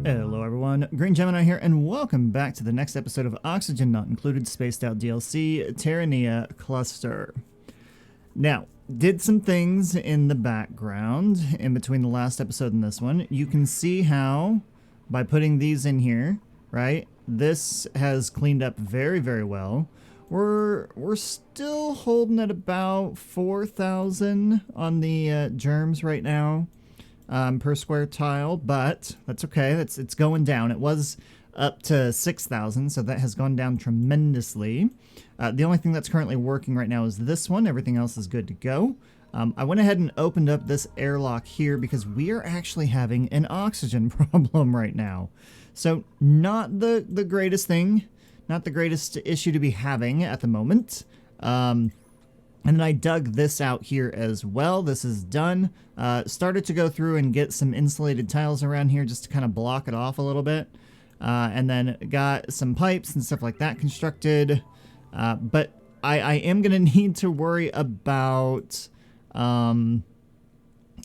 Hello everyone, Green Gemini here, and welcome back to the next episode of Oxygen Not Included Spaced Out DLC, Terrania Cluster. Now, did some things in the background in between the last episode and this one. You can see how, by putting these in here, right, this has cleaned up very, very well. We're still holding at about 4,000 on the germs right now. Per square tile, but that's okay. It's going down. It was up to 6,000, so that has gone down tremendously. The only thing that's currently working right now is this one. Everything else is good to go. I went ahead and opened up this airlock here because we are actually having an oxygen problem right now. So not the greatest thing, not the greatest issue to be having at the moment. And then I dug this out here as well. This is done. Started to go through and get some insulated tiles around here just to kind of block it off a little bit. And then got some pipes and stuff like that constructed. But I am going to need to worry about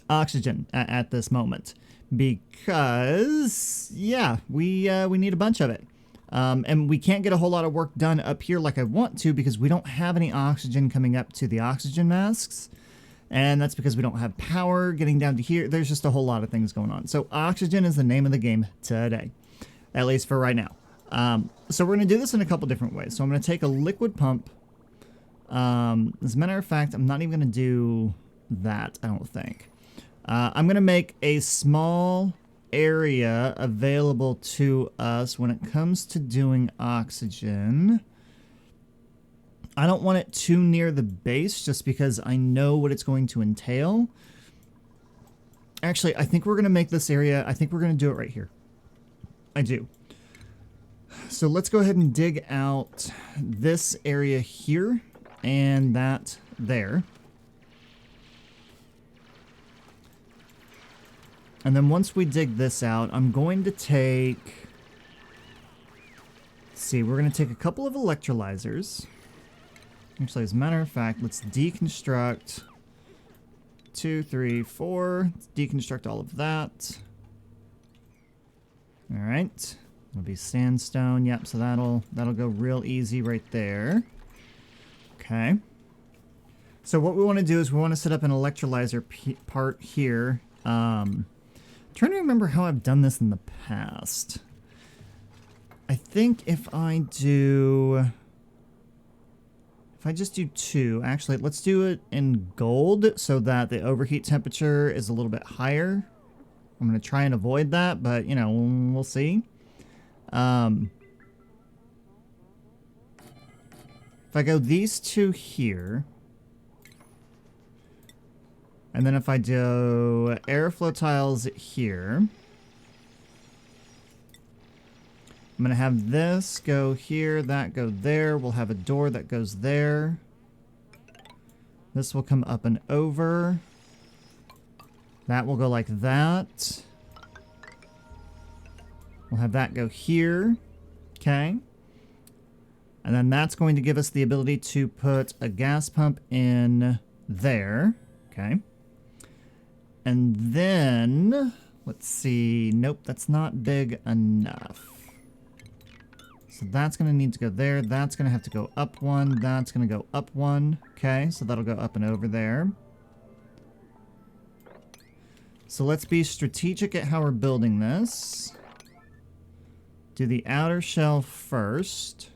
oxygen at this moment. Because, yeah, we need a bunch of it. And we can't get a whole lot of work done up here like I want to because we don't have any oxygen coming up to the oxygen masks. And that's because we don't have power getting down to here. There's just a whole lot of things going on. So oxygen is the name of the game today, at least for right now. So we're going to do this in a couple different ways. So I'm going to take a liquid pump. As a matter of fact, I'm not even going to do that, I don't think. I'm going to make a small area available to us when it comes to doing oxygen. I don't want it too near the base just because I know what it's going to entail. Actually, I think we're going to make this area, I think we're going to do it right here. I do. So let's go ahead and dig out this area here and that there. And then once we dig this out, I'm going to take, let's see, we're going to take a couple of electrolyzers. Actually, as a matter of fact, let's deconstruct 2, 3, 4. Let's deconstruct all of that. All right, it'll be sandstone. Yep, so that'll go real easy right there. Okay. So what we want to do is we want to set up an electrolyzer part here. Trying to remember how I've done this in the past. I think if I just do 2, actually, let's do it in gold so that the overheat temperature is a little bit higher. I'm going to try and avoid that, but, you know, we'll see. If I go these 2 here, and then if I do airflow tiles here, I'm going to have this go here, that go there. We'll have a door that goes there. This will come up and over. That will go like that. We'll have that go here. Okay. And then that's going to give us the ability to put a gas pump in there. Okay. And then, let's see, nope, that's not big enough. So that's going to need to go there. That's going to have to go up 1. That's going to go up 1. Okay, so that'll go up and over there. So let's be strategic at how we're building this. Do the outer shell first.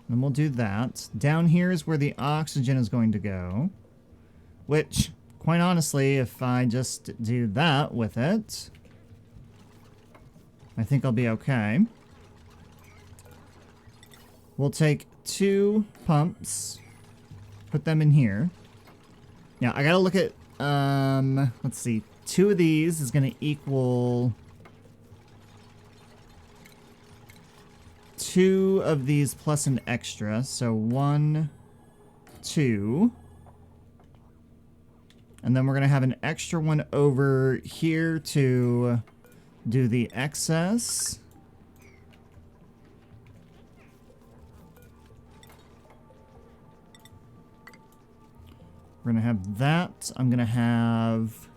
And we'll do that. Down here is where the oxygen is going to go. Which, quite honestly, if I just do that with it, I think I'll be okay. We'll take 2 pumps, put them in here. Now, I gotta look at, let's see, 2 of these is gonna equal 2 of these plus an extra, so 1, 2. And then we're going to have an extra one over here to do the excess. We're going to have that. I'm going to have...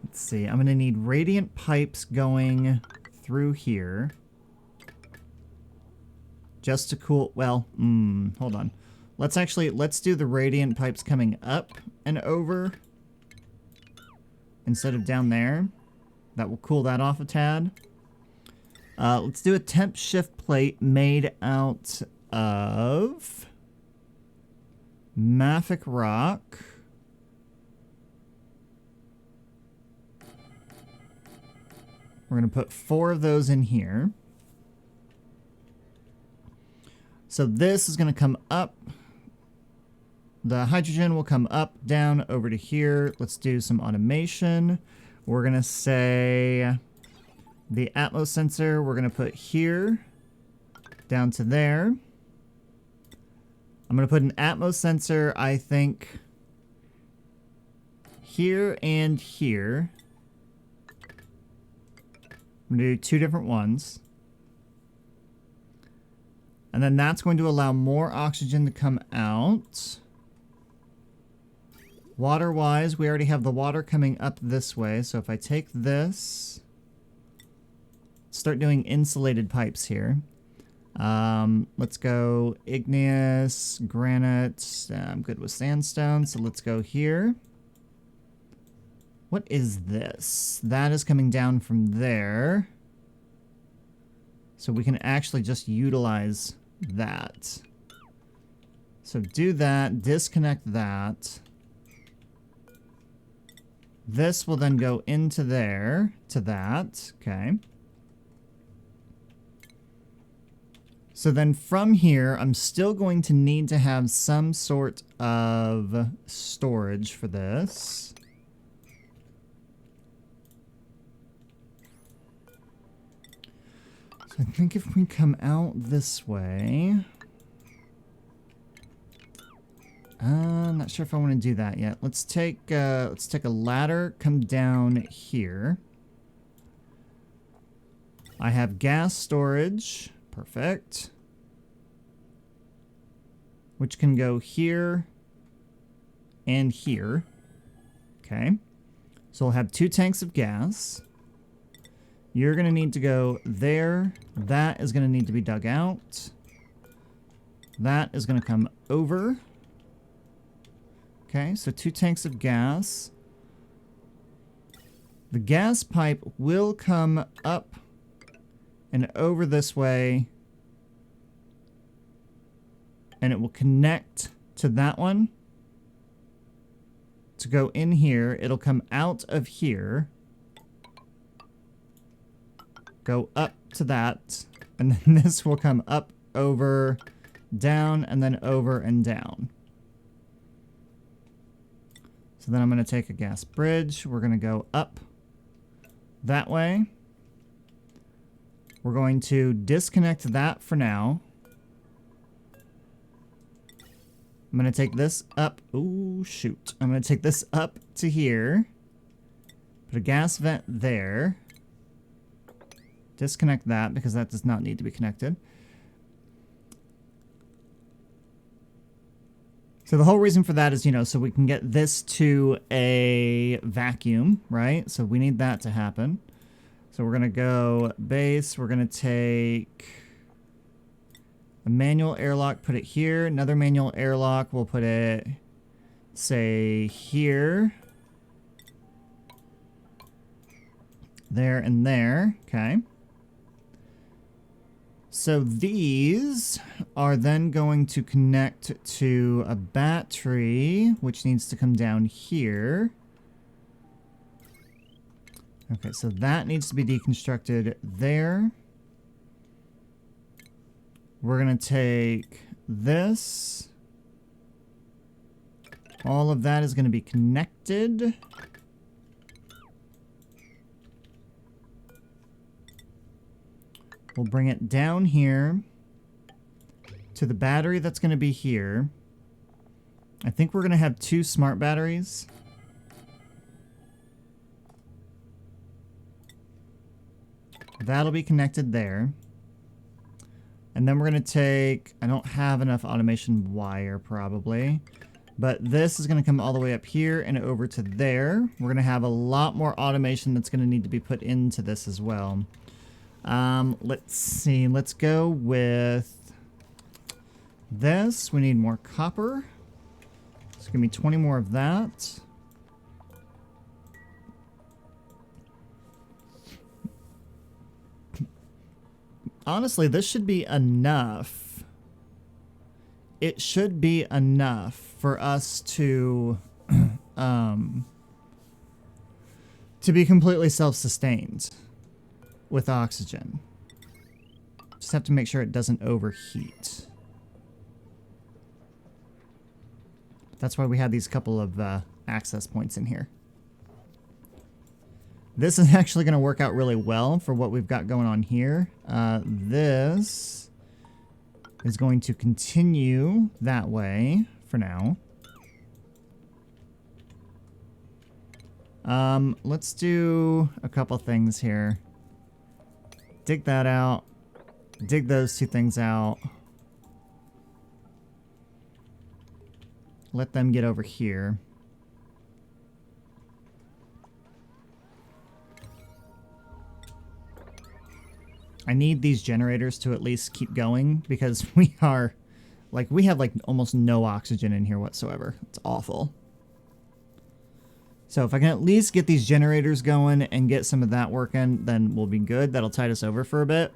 Let's see. I'm going to need radiant pipes going through here. Just to cool... Well, hold on. Let's do the radiant pipes coming up and over instead of down there. That will cool that off a tad. Let's do a temp shift plate made out of mafic rock. We're going to put 4 of those in here. So this is going to come up. The hydrogen will come up, down, over to here. Let's do some automation. We're going to say the Atmos sensor we're going to put here, down to there. I'm going to put an Atmos sensor, I think, here and here. I'm going to do 2 different ones. And then that's going to allow more oxygen to come out. Water-wise, we already have the water coming up this way. So if I take this, start doing insulated pipes here. Let's go igneous, granite. I'm good with sandstone, so let's go here. What is this? That is coming down from there. So we can actually just utilize that. So do that, disconnect that. This will then go into there, to that, okay. So then from here, I'm still going to need to have some sort of storage for this. So I think if we come out this way... I'm not sure if I want to do that yet. Let's take a ladder, come down here. I have gas storage. Perfect. Which can go here and here. Okay. So we'll have 2 tanks of gas. You're going to need to go there. That is going to need to be dug out. That is going to come over. Okay, so 2 tanks of gas. The gas pipe will come up and over this way. And it will connect to that one. To go in here, it'll come out of here. Go up to that. And then this will come up, over, down, and then over and down. So then I'm going to take a gas bridge. We're going to go up that way. We're going to disconnect that for now. I'm going to take this up. Ooh, shoot. I'm going to take this up to here. Put a gas vent there. Disconnect that because that does not need to be connected. So the whole reason for that is, you know, so we can get this to a vacuum, right? So we need that to happen. So we're going to go base. We're going to take a manual airlock, put it here. Another manual airlock, we'll put it, say, here. There and there. Okay. So these are then going to connect to a battery, which needs to come down here. Okay, so that needs to be deconstructed there. We're going to take this. All of that is going to be connected. We'll bring it down here to the battery that's going to be here. I think we're going to have 2 smart batteries. That'll be connected there. And then we're going to take, I don't have enough automation wire probably, but this is going to come all the way up here and over to there. We're going to have a lot more automation that's going to need to be put into this as well. Let's see, let's go with this. We need more copper. It's going to be 20 more of that. Honestly, this should be enough. It should be enough for us to be completely self-sustained with oxygen. Just have to make sure it doesn't overheat. That's why we have these couple of access points in here. This is actually going to work out really well for what we've got going on here. This is going to continue that way for now. Let's do a couple things here. Dig that out. Dig those two things out. Let them get over here. I need these generators to at least keep going because we have almost no oxygen in here whatsoever. It's awful. So if I can at least get these generators going and get some of that working, then we'll be good. That'll tide us over for a bit.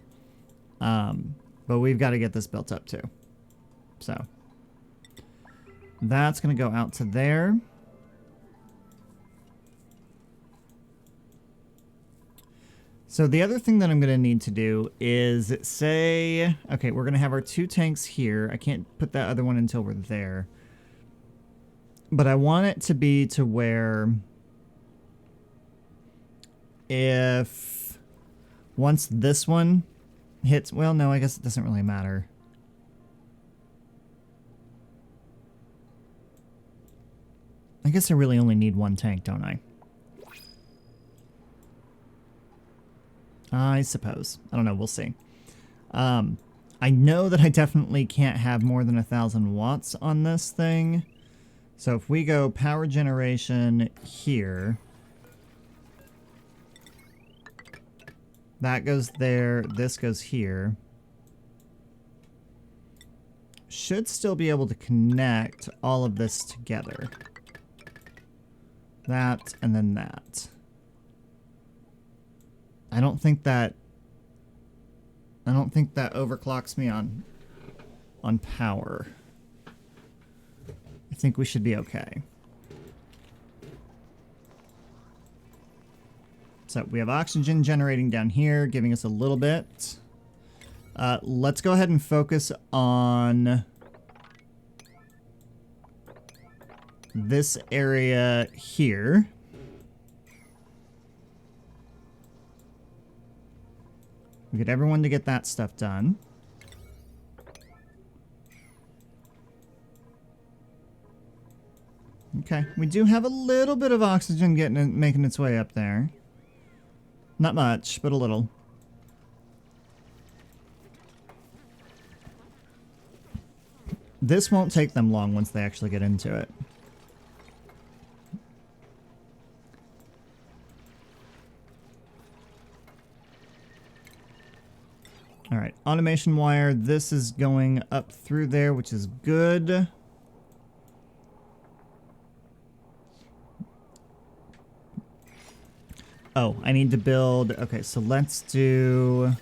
But we've got to get this built up too. So that's going to go out to there. So the other thing that I'm going to need to do is say, okay, we're going to have our 2 tanks here. I can't put that other one until we're there. But I want it to be to where if once this one hits, well, no, I guess it doesn't really matter. I guess I really only need 1 tank, don't I? I suppose. I don't know. We'll see. I know that I definitely can't have more than 1,000 watts on this thing. So if we go power generation here, that goes there, this goes here. Should still be able to connect all of this together. That and then that. I don't think that overclocks me on power. I think we should be okay. So we have oxygen generating down here, giving us a little bit. Let's go ahead and focus on this area here. We get everyone to get that stuff done. Okay, we do have a little bit of oxygen making its way up there. Not much, but a little. This won't take them long once they actually get into it. All right, automation wire. This is going up through there, which is good. Oh, I need to build... Okay, so let's do...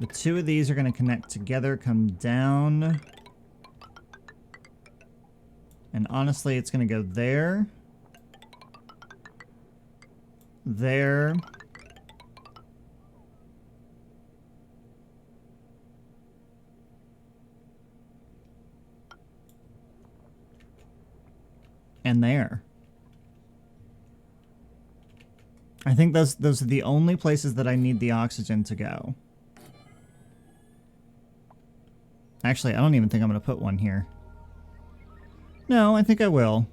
The 2 of these are going to connect together, come down. And honestly, it's going to go there. There. And there. I think those are the only places that I need the oxygen to go. Actually, I don't even think I'm going to put one here. No, I think I will.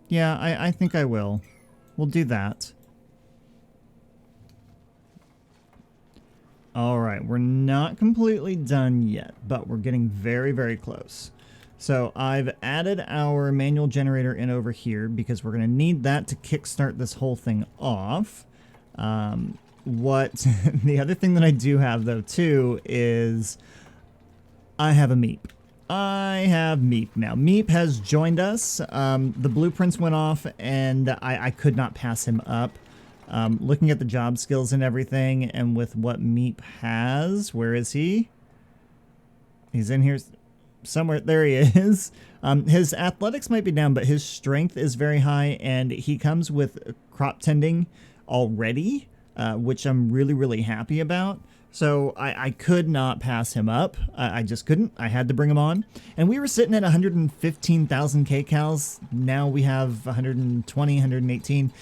Yeah, I think I will. We'll do that. All right, we're not completely done yet, but we're getting very, very close. So I've added our manual generator in over here because we're going to need that to kickstart this whole thing off. The other thing that I do have though too is I have a Meep. I have Meep now. Meep has joined us. The blueprints went off and I could not pass him up. Looking at the job skills and everything, and with what Meep has, where is he? He's in here somewhere. There he is. His athletics might be down, but his strength is very high, and he comes with crop tending already, which I'm really, really happy about. So I could not pass him up. I just couldn't. I had to bring him on. And we were sitting at 115,000 kcals. Now we have 120, 118.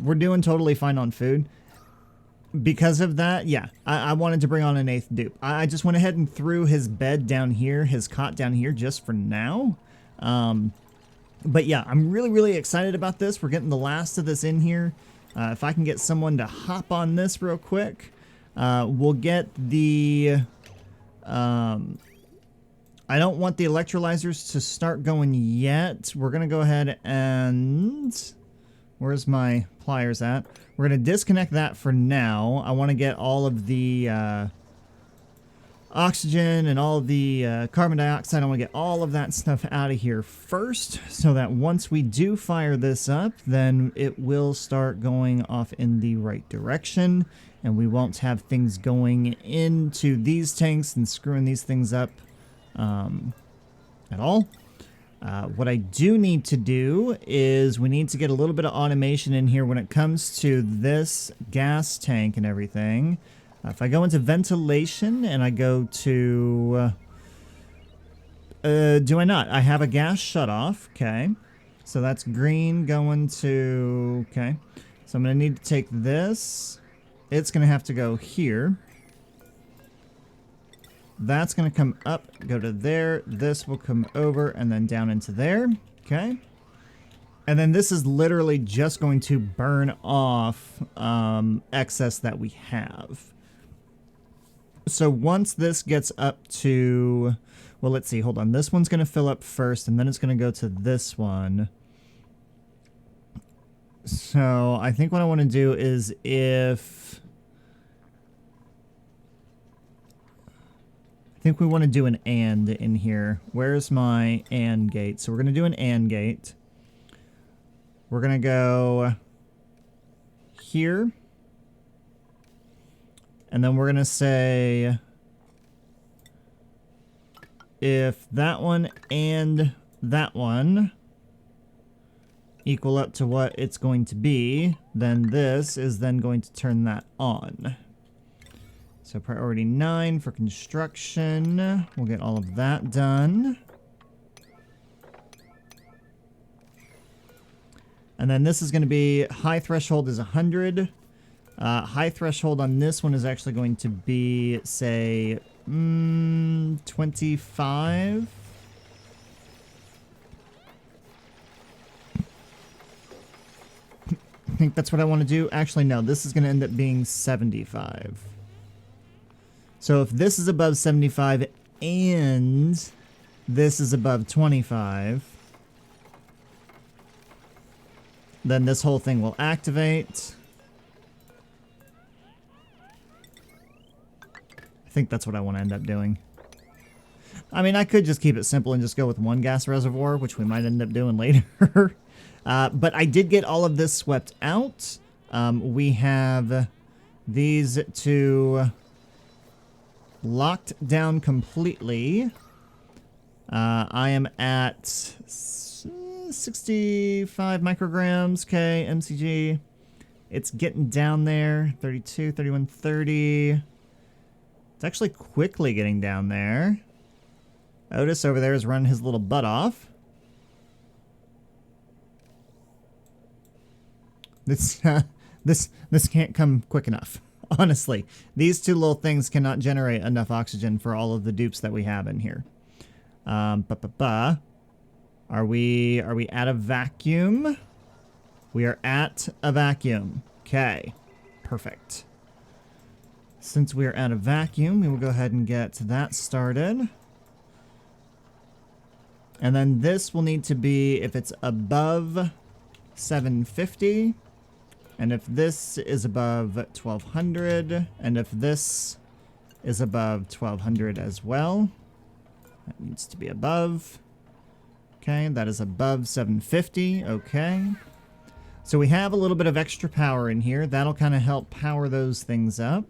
We're doing totally fine on food. Because of that, yeah, I wanted to bring on an 8th dupe. I just went ahead and threw his bed down here, his cot down here just for now. But yeah, I'm really, really excited about this. We're getting the last of this in here. If I can get someone to hop on this real quick. We'll get the, I don't want the electrolyzers to start going yet. We're going to go ahead and, where's my pliers at? We're going to disconnect that for now. I want to get all of the, oxygen and all of the carbon dioxide. I want to get all of that stuff out of here first so that once we do fire this up, then it will start going off in the right direction. And we won't have things going into these tanks and screwing these things up at all. What I do need to do is we need to get a little bit of automation in here when it comes to this gas tank and everything. If I go into ventilation and I go to... do I not? I have a gas shutoff. Okay. So that's green going to... Okay. So I'm going to need to take this... It's going to have to go here. That's going to come up, go to there. This will come over and then down into there. Okay. And then this is literally just going to burn off excess that we have. So once this gets up to... Well, let's see. Hold on. This one's going to fill up first, and then it's going to go to this one. So I think what I want to do is if... I think we want to do an AND in here. Where's my AND gate? So we're going to do an AND gate. We're going to go here. And then we're going to say if that one and that one equal up to what it's going to be, then this is then going to turn that on. So priority 9 for construction. We'll get all of that done. And then this is going to be high threshold is 100. High threshold on this one is actually going to be, say, 25. I think that's what I want to do. Actually, no, this is going to end up being 75. So if this is above 75 and this is above 25, then this whole thing will activate. I think that's what I want to end up doing. I mean, I could just keep it simple and just go with one gas reservoir, which we might end up doing later. But I did get all of this swept out. We have these two locked down completely. I am at 65 micrograms. Okay, MCG. It's getting down there. 32, 31, 30. It's actually quickly getting down there. Otis over there is running his little butt off. This can't come quick enough. Honestly, these two little things cannot generate enough oxygen for all of the dupes that we have in here. Are we at a vacuum? We are at a vacuum. Okay, perfect. Since we're at a vacuum, we will go ahead and get that started. And then this will need to be if it's above 750, and if this is above 1200, and if this is above 1200 as well. That needs to be above. Okay, that is above 750. Okay. So we have a little bit of extra power in here. That'll kind of help power those things up.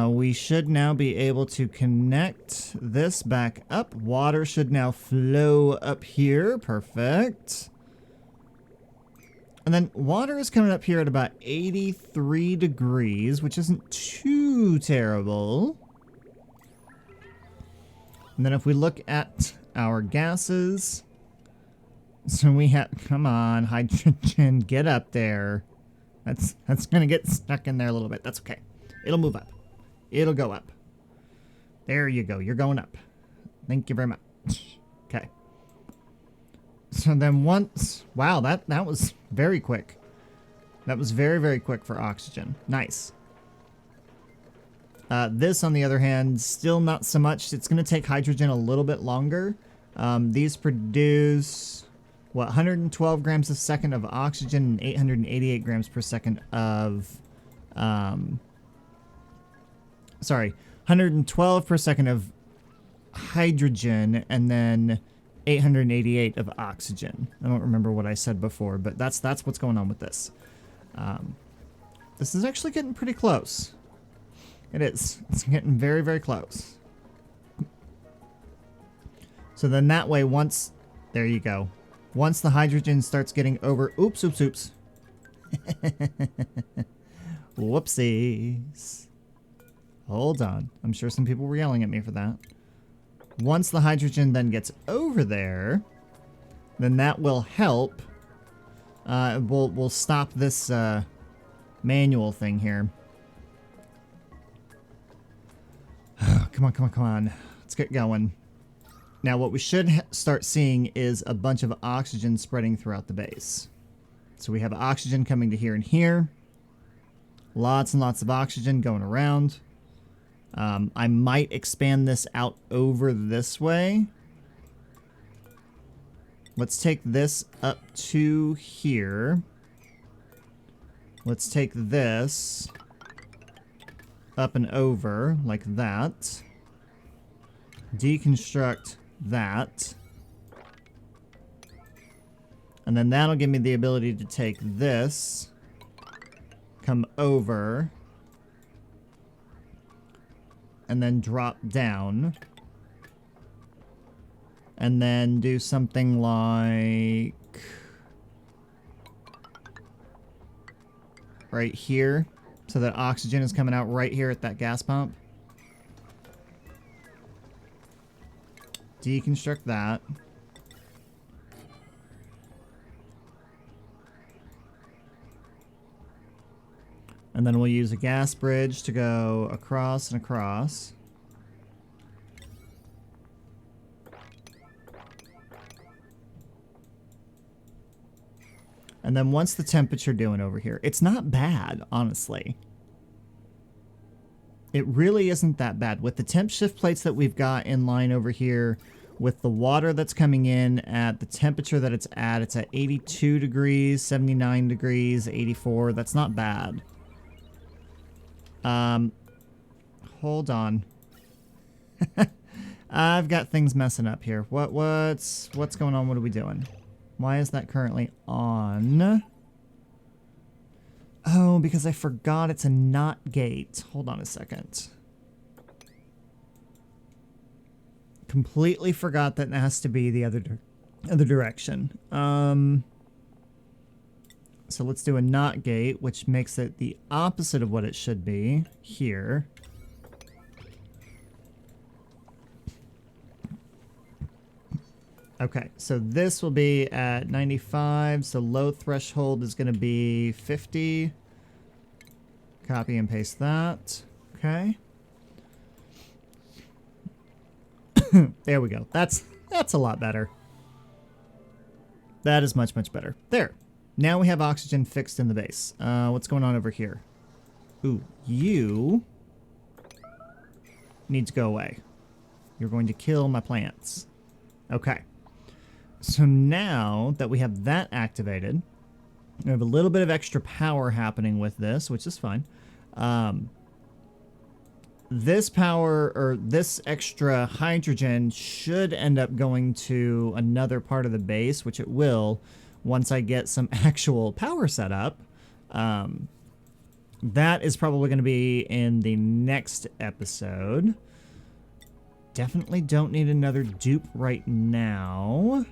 We should now be able to connect this back up. Water should now flow up here. Perfect. And then water is coming up here at about 83 degrees, which isn't too terrible. And then if we look at our gases, so we have, come on, hydrogen, get up there. That's gonna get stuck in there a little bit. That's okay. It'll move up. It'll go up. There you go. You're going up. Thank you very much. Okay. So then once, wow, that was very quick. That was very, very quick for oxygen. Nice. This, on the other hand, still not so much. It's going to take hydrogen a little bit longer. These produce, what, 112 grams a second of oxygen and 888 grams per second of, sorry, 112 per second of hydrogen and then 888 of oxygen. I don't remember what I said before, but that's what's going on with this. This is actually getting pretty close. It is. It's getting very, very close. So then that way, once, there you go. Once the hydrogen starts getting over, oops. Whoopsies. Hold on. I'm sure some people were yelling at me for that. Once the hydrogen then gets over there, then that will help. We'll stop this manual thing here. Come on. Let's get going. Now what we should start seeing is a bunch of oxygen spreading throughout the base. So we have oxygen coming to here and here. Lots and lots of oxygen going around. I might expand this out over this way. Let's take this up to here. Let's take this up and over like that. Deconstruct that. And then that'll give me the ability to take this, come over, and then drop down. And then do something like right here, so that oxygen is coming out right here at that gas pump. Deconstruct that. And then we'll use a gas bridge to go across and across. And then what's the temperature doing over here? It's not bad, honestly. It really isn't that bad. With the temp shift plates that we've got in line over here, with the water that's coming in at the temperature that it's at 82 degrees, 79 degrees, 84. That's not bad. Hold on. I've got things messing up here. What's going on? What are we doing? Why is that currently on? Oh, because I forgot it's a NOT gate. Hold on a second. Completely forgot that it has to be the other direction. So let's do a NOT gate, which makes it the opposite of what it should be here. Okay, so this will be at 95, so low threshold is going to be 50. Copy and paste that. Okay. There we go. That's a lot better. That is much, much better. There. Now we have oxygen fixed in the base. What's going on over here? Ooh, you need to go away. You're going to kill my plants. Okay. So now that we have that activated, we have a little bit of extra power happening with this, which is fine. This power, or this extra hydrogen, should end up going to another part of the base, which it will once I get some actual power set up. That is probably going to be in the next episode. Definitely don't need another dupe right now.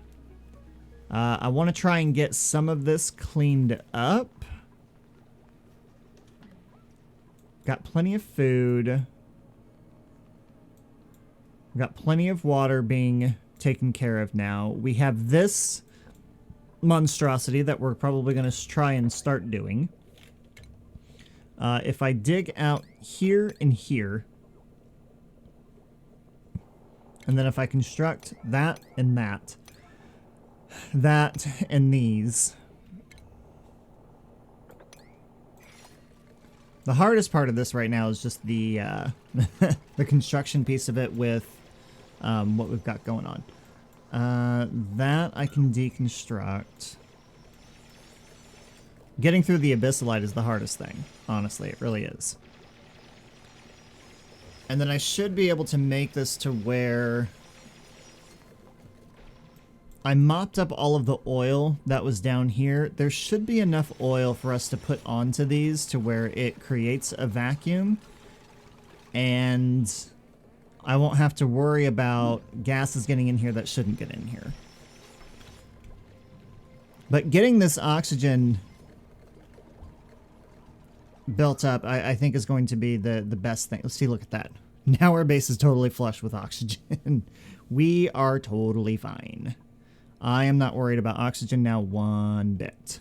I want to try and get some of this cleaned up. Got plenty of food. Got plenty of water being taken care of now. We have this monstrosity that we're probably going to try and start doing. If I dig out here and here, and then if I construct that and that and these. The hardest part of this right now is just the the construction piece of it with what we've got going on. That I can deconstruct. Getting through the abyssalite is the hardest thing. Honestly, it really is. And then I should be able to make this to where I mopped up all of the oil that was down here. There should be enough oil for us to put onto these to where it creates a vacuum. And I won't have to worry about gases getting in here that shouldn't get in here. But getting this oxygen built up, I think is going to be the best thing. Let's see, look at that. Now our base is totally flush with oxygen. We are totally fine. I am not worried about oxygen now one bit.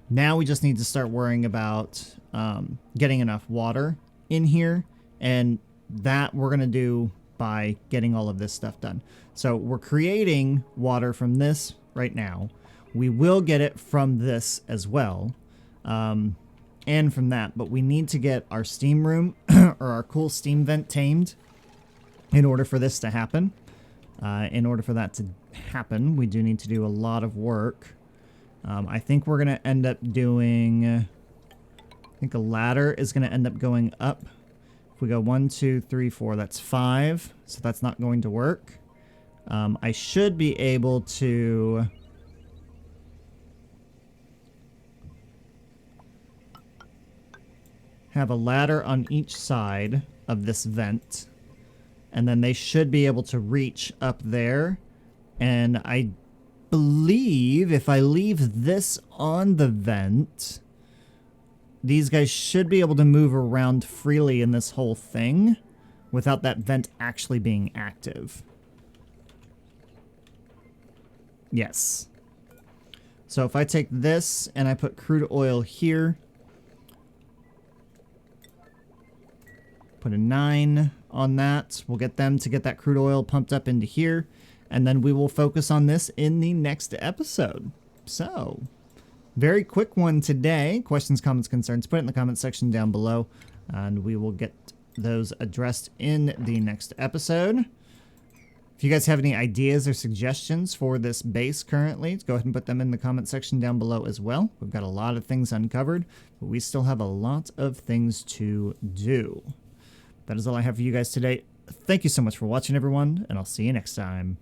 Now we just need to start worrying about getting enough water in here, and that we're going to do by getting all of this stuff done. So we're creating water from this right now. We will get it from this as well. And from that, but we need to get our steam room or our cool steam vent tamed in order for this to happen. In order for that to happen, we do need to do a lot of work. I think we're going to end up doing, I think a ladder is going to end up going up. If we go 1, 2, 3, 4, that's 5. So that's not going to work. I should be able to have a ladder on each side of this vent, and then they should be able to reach up there. And I believe if I leave this on the vent, these guys should be able to move around freely in this whole thing without that vent actually being active. Yes. So if I take this and I put crude oil here, put a 9 on that. We'll get them to get that crude oil pumped up into here. And then we will focus on this in the next episode. So, very quick one today. Questions, comments, concerns, put it in the comment section down below. And we will get those addressed in the next episode. If you guys have any ideas or suggestions for this base currently, go ahead and put them in the comment section down below as well. We've got a lot of things uncovered, but we still have a lot of things to do. That is all I have for you guys today. Thank you so much for watching, everyone, and I'll see you next time.